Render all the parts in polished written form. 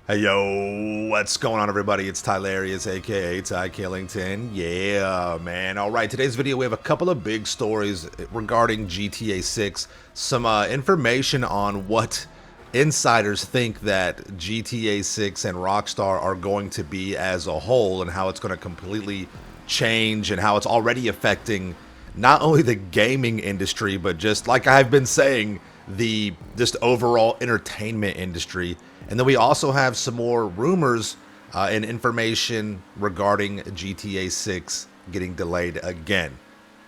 Hey yo, what's going on everybody? It's Tylarious, aka Ty Killington. Yeah, man. Alright, today's video we have a couple of big stories regarding GTA 6. Some information on what insiders think that GTA 6 and Rockstar are going to be as a whole and how it's going to completely change and how it's already affecting not only the gaming industry, but just like I've been saying, the just overall entertainment industry. And then we also have some more rumors and information regarding GTA 6 getting delayed again.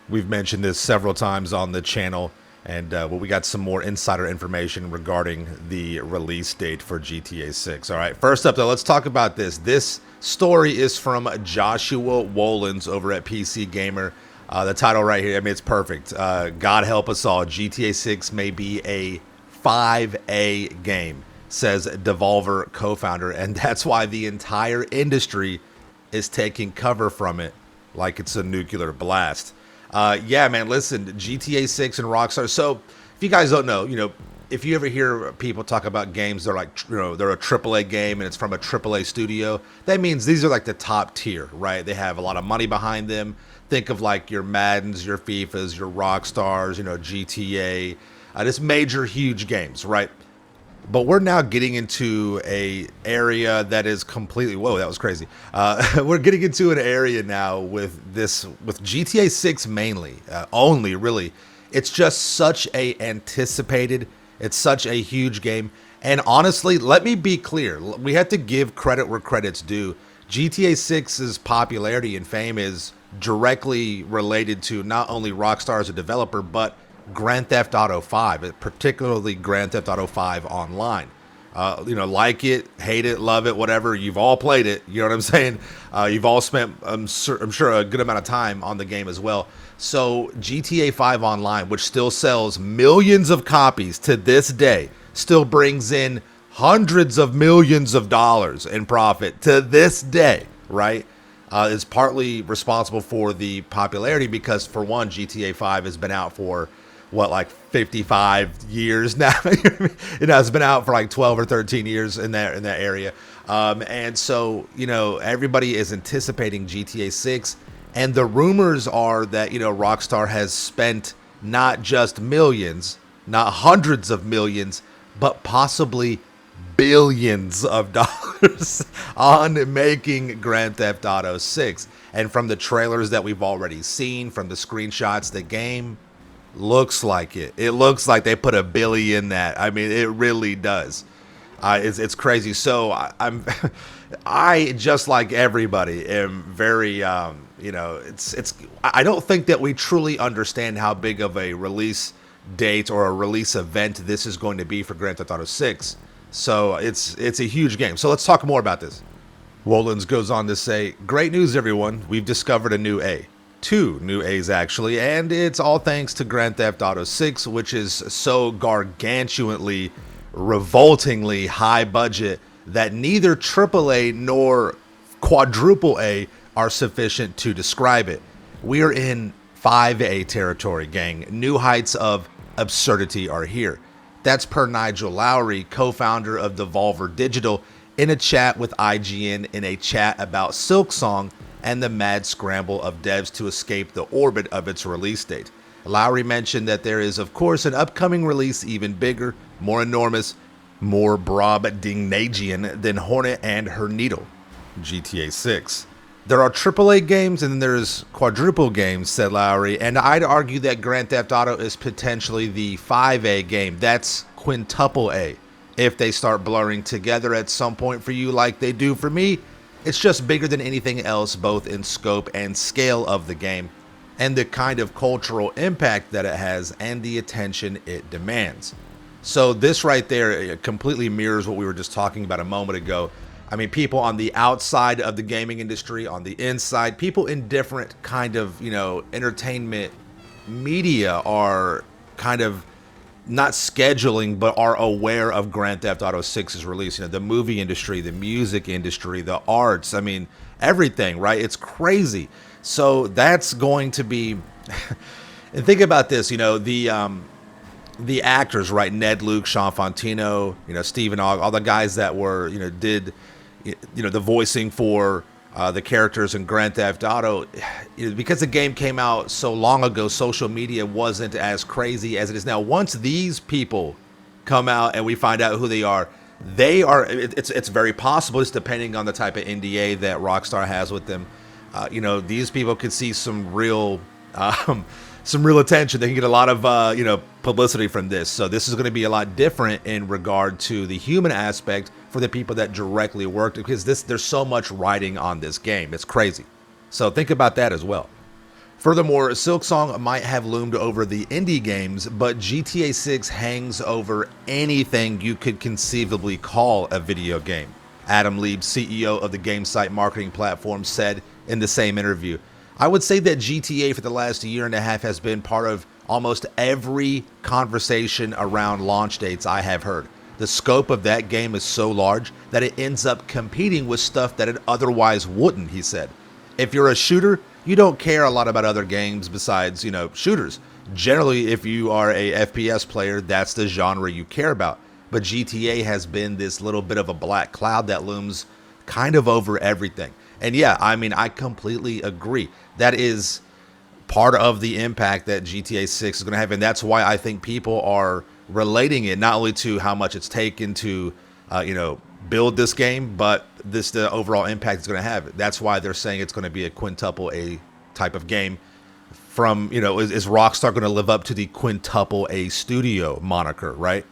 We've mentioned this several times on the channel, and we got some more insider information regarding the release date for GTA 6. All right, first up though, let's talk about this. This story is from Joshua Wolens over at PC Gamer. The title right here, I mean, it's perfect. God help us all. GTA 6 may be a 5A game, says Devolver co-founder, and that's why the entire industry is taking cover from it like it's a nuclear blast. Yeah, man, listen, GTA 6 and Rockstar. So, if you guys don't know, if you ever hear people talk about games, they're like, they're a AAA game and it's from a AAA studio, that means these are like the top tier, right? They have a lot of money behind them. Think of like your Maddens, your FIFAs, your Rockstars, GTA, just major, huge games, right? But we're now getting into a area that is completely, whoa, that was crazy. We're getting into an area now with GTA 6 mainly, only really. It's just such a anticipated, it's such a huge game. And honestly, let me be clear. We have to give credit where credit's due. GTA 6's popularity and fame is directly related to not only Rockstar as a developer, but Grand Theft Auto 5, particularly Grand Theft Auto 5 Online. Like it, hate it, love it, whatever. You've all played it. You know what I'm saying? You've all spent, I'm sure, a good amount of time on the game as well. So GTA 5 Online, which still sells millions of copies to this day, still brings in hundreds of millions of dollars in profit to this day, right? Is partly responsible for the popularity because, for one, GTA 5 has been out for like 55 years now. It's been out for like 12 or 13 years in that area. And so, everybody is anticipating GTA 6, and the rumors are that, Rockstar has spent not just millions, not hundreds of millions, but possibly billions of dollars on making Grand Theft Auto 6. And from the trailers that we've already seen, from the screenshots, the game looks like it. It looks like they put a billion in that. I mean, it really does. It's crazy. So I just like everybody am very, it's. I don't think that we truly understand how big of a release date or a release event this is going to be for Grand Theft Auto 6. So it's a huge game. So let's talk more about this. Wolens goes on to say, "Great news, everyone. We've discovered a new A. Two new A's, actually, and it's all thanks to Grand Theft Auto 6, which is so gargantuanly, revoltingly high budget that neither AAA nor Quadruple-A are sufficient to describe it. We are in 5A territory, gang. New heights of absurdity are here." That's per Nigel Lowry, co-founder of Devolver Digital, in a chat with IGN in a chat about Silksong and the mad scramble of devs to escape the orbit of its release date. Lowry mentioned that there is, of course, an upcoming release even bigger, more enormous, more Brobdingnagian than Hornet and her Needle, GTA 6. There are AAA games and then there's quadruple games, said Lowry, and I'd argue that Grand Theft Auto is potentially the 5A game. That's Quintuple-A. If they start blurring together at some point for you like they do for me, it's just bigger than anything else, both in scope and scale of the game, and the kind of cultural impact that it has and the attention it demands. So this right there completely mirrors what we were just talking about a moment ago. I mean, people on the outside of the gaming industry, on the inside, people in different kind of, entertainment media are kind of not scheduling, but are aware of Grand Theft Auto 6's release. The movie industry, the music industry, the arts, I mean, everything, right? It's crazy. So that's going to be, and think about this, the actors, right? Ned Luke, Sean Fontino, Stephen Ogg, all the guys that were, did, the voicing for the characters in Grand Theft Auto. Because the game came out so long ago, social media wasn't as crazy as it is now. Once these people come out and we find out who they are, it's very possible, just depending on the type of NDA that Rockstar has with them. These people could see some real attention. They can get a lot of publicity from this. So this is going to be a lot different in regard to the human aspect for the people that directly worked, because there's so much riding on this game. It's crazy. So think about that as well. Furthermore, Silksong might have loomed over the indie games, but GTA 6 hangs over anything you could conceivably call a video game. Adam Lieb, CEO of the game site marketing platform, said in the same interview, "I would say that GTA for the last year and a half has been part of almost every conversation around launch dates I have heard. The scope of that game is so large that it ends up competing with stuff that it otherwise wouldn't," he said. "If you're a shooter, you don't care a lot about other games besides, shooters. Generally, if you are a FPS player, that's the genre you care about. But GTA has been this little bit of a black cloud that looms kind of over everything." And yeah, I completely agree. That is part of the impact that GTA 6 is going to have. And that's why I think people are relating it not only to how much it's taken to, build this game, but the overall impact it's going to have. That's why they're saying it's going to be a Quintuple-A type of game. From, is Rockstar going to live up to the Quintuple-A studio moniker, right?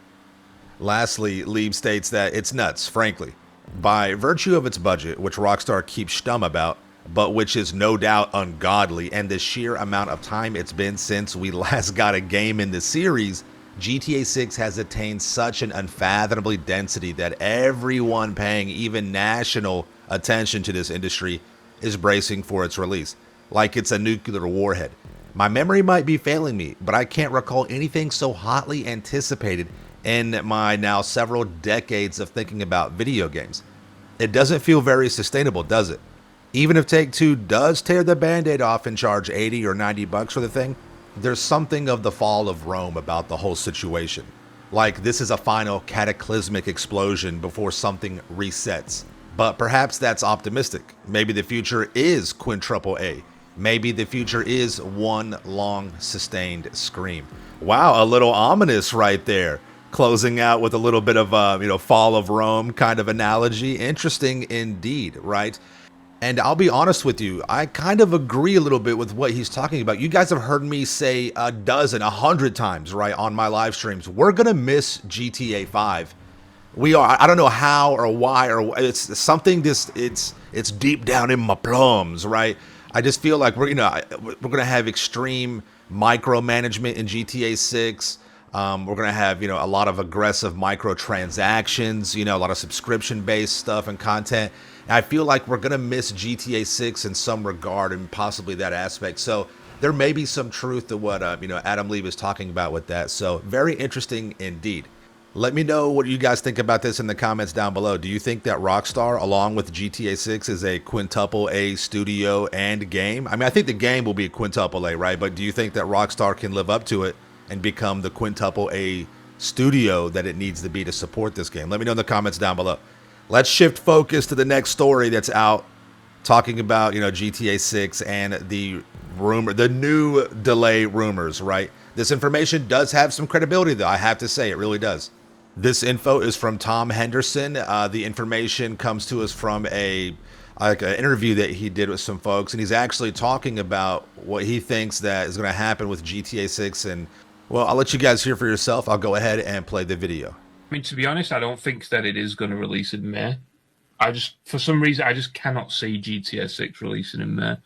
Lastly, Lieb states that it's nuts, frankly. By virtue of its budget, which Rockstar keeps stum about, but which is no doubt ungodly, and the sheer amount of time it's been since we last got a game in the series, GTA 6 has attained such an unfathomably density that everyone paying even national attention to this industry is bracing for its release, like it's a nuclear warhead. My memory might be failing me, but I can't recall anything so hotly anticipated in my now several decades of thinking about video games. It doesn't feel very sustainable, does it? Even if Take-Two does tear the band-aid off and charge $80 or $90 for the thing, there's something of the fall of Rome about the whole situation. Like this is a final cataclysmic explosion before something resets. But perhaps that's optimistic. Maybe the future is Quintuple-A. Maybe the future is one long sustained scream. Wow, a little ominous right there. Closing out with a little bit of fall of Rome kind of analogy. Interesting indeed, right? And I'll be honest with you, I kind of agree a little bit with what he's talking about. You guys have heard me say 100 times, right, on my live streams. We're gonna miss GTA 5. We are. I don't know how or why, or it's something. It's deep down in my plums, right? I just feel like we're gonna have extreme micromanagement in GTA 6. We're gonna have a lot of aggressive microtransactions, a lot of subscription-based stuff and content. And I feel like we're gonna miss GTA 6 in some regard, and possibly that aspect. So there may be some truth to what Adam Lieb is talking about with that. So very interesting indeed. Let me know what you guys think about this in the comments down below. Do you think that Rockstar, along with GTA 6, is a Quintuple-A studio and game? I think the game will be a Quintuple-A, right? But do you think that Rockstar can live up to it and become the Quintuple-A studio that it needs to be to support this game? Let me know in the comments down below. Let's shift focus to the next story that's out, talking about GTA 6 and the new delay rumors, right? This information does have some credibility, though. I have to say, it really does. This info is from Tom Henderson. The information comes to us from an interview that he did with some folks, and he's actually talking about what he thinks that is going to happen with GTA 6. And well, I'll let you guys hear for yourself. I'll go ahead and play the video. To be honest, I don't think that it is going to release in May. For some reason, I just cannot see GTA 6 releasing in May.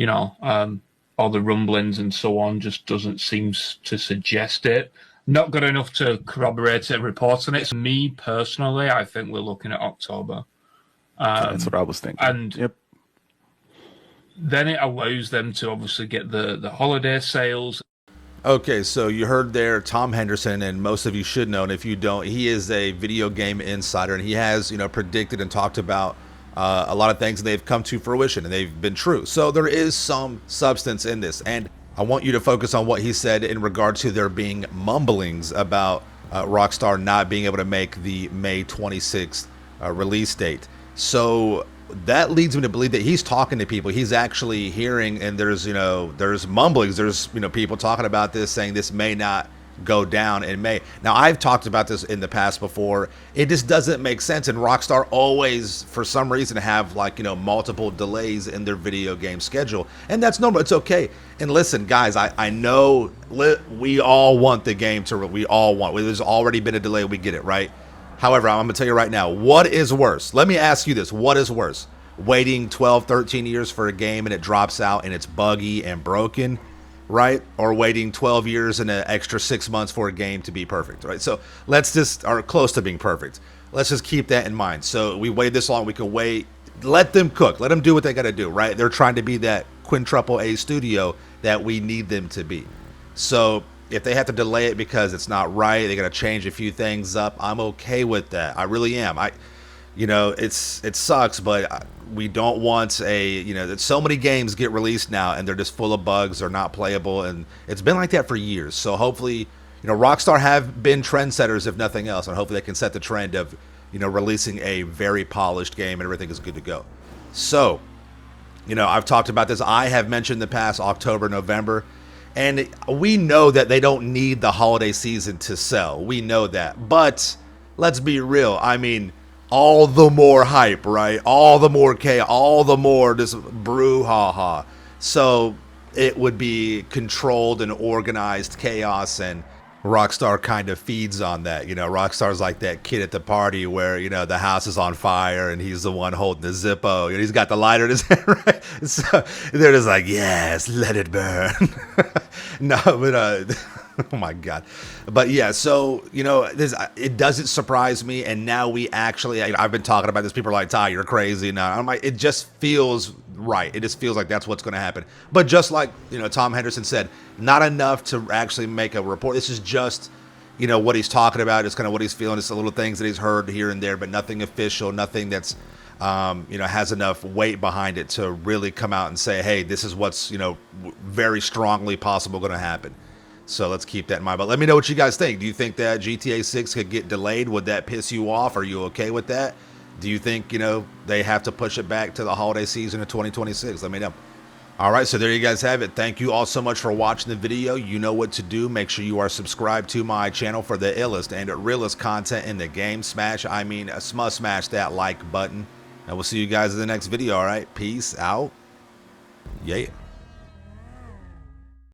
All the rumblings and so on just doesn't seem to suggest it. Not good enough to corroborate it and report on it. So me personally, I think we're looking at October. That's what I was thinking. And yep. Then it allows them to obviously get the holiday sales. Okay, so you heard there Tom Henderson, and most of you should know, and if you don't, he is a video game insider, and he has predicted and talked about a lot of things, and they've come to fruition, and they've been true. So there is some substance in this, and I want you to focus on what he said in regard to there being mumblings about Rockstar not being able to make the May 26th release date. So that leads me to believe that he's talking to people. He's actually hearing, and there's, you know, there's mumblings. There's, you know, people talking about this, saying this may not go down in May. Now, I've talked about this in the past before. It just doesn't make sense. And Rockstar always, for some reason, have, like, you know, multiple delays in their video game schedule. And that's normal. It's okay. And listen, guys, I know we all want the game to, we all want, there's already been a delay. We get it, right? However, I'm going to tell you right now, what is worse? Let me ask you this. What is worse? Waiting 12, 13 years for a game and it drops out and it's buggy and broken, right? Or waiting 12 years and an extra 6 months for a game to be perfect, right? So let's just, or close to being perfect. Let's just keep that in mind. So we waited this long, we can wait. Let them cook. Let them do what they got to do, right? They're trying to be that Quintuple-A studio that we need them to be. So if they have to delay it because it's not right, they got to change a few things up, I'm okay with that. I really am. You know, it sucks, but we don't want a, you know, that so many games get released now and they're just full of bugs or not playable, and it's been like that for years. So hopefully, you know, Rockstar have been trendsetters if nothing else, and hopefully they can set the trend of, you know, releasing a very polished game and everything is good to go. So, you know, I've talked about this. I have mentioned in the past October, November. And we know that they don't need the holiday season to sell. We know that. But let's be real. I mean, all the more hype, right? All the more chaos, all the more just brouhaha. So it would be controlled and organized chaos, and Rockstar kind of feeds on that. You know, Rockstar's like that kid at the party where, you know, the house is on fire and he's the one holding the Zippo. You know, he's got the lighter in his hand, right? So they're just like, yes, let it burn. No, but oh my God. But yeah, so, you know, it doesn't surprise me. And now we actually, I've been talking about this. People are like, Ty, you're crazy. Now I'm like, it just feels right. It just feels like that's what's going to happen. But just like, you know, Tom Henderson said, not enough to actually make a report. This is just, you know, what he's talking about. It's kind of what he's feeling. It's the little things that he's heard here and there, but nothing official, nothing that's, you know, has enough weight behind it to really come out and say, hey, this is what's, you know, very strongly possible going to happen. So let's keep that in mind. But let me know what you guys think. Do you think that GTA 6 could get delayed? Would that piss you off? Are you okay with that? Do you think, you know, they have to push it back to the holiday season of 2026? Let me know. All right, so there you guys have it. Thank you all so much for watching the video. You know what to do. Make sure you are subscribed to my channel for the illest and realest content in the game. Smash that like button. And we'll see you guys in the next video, all right? Peace out. Yeah.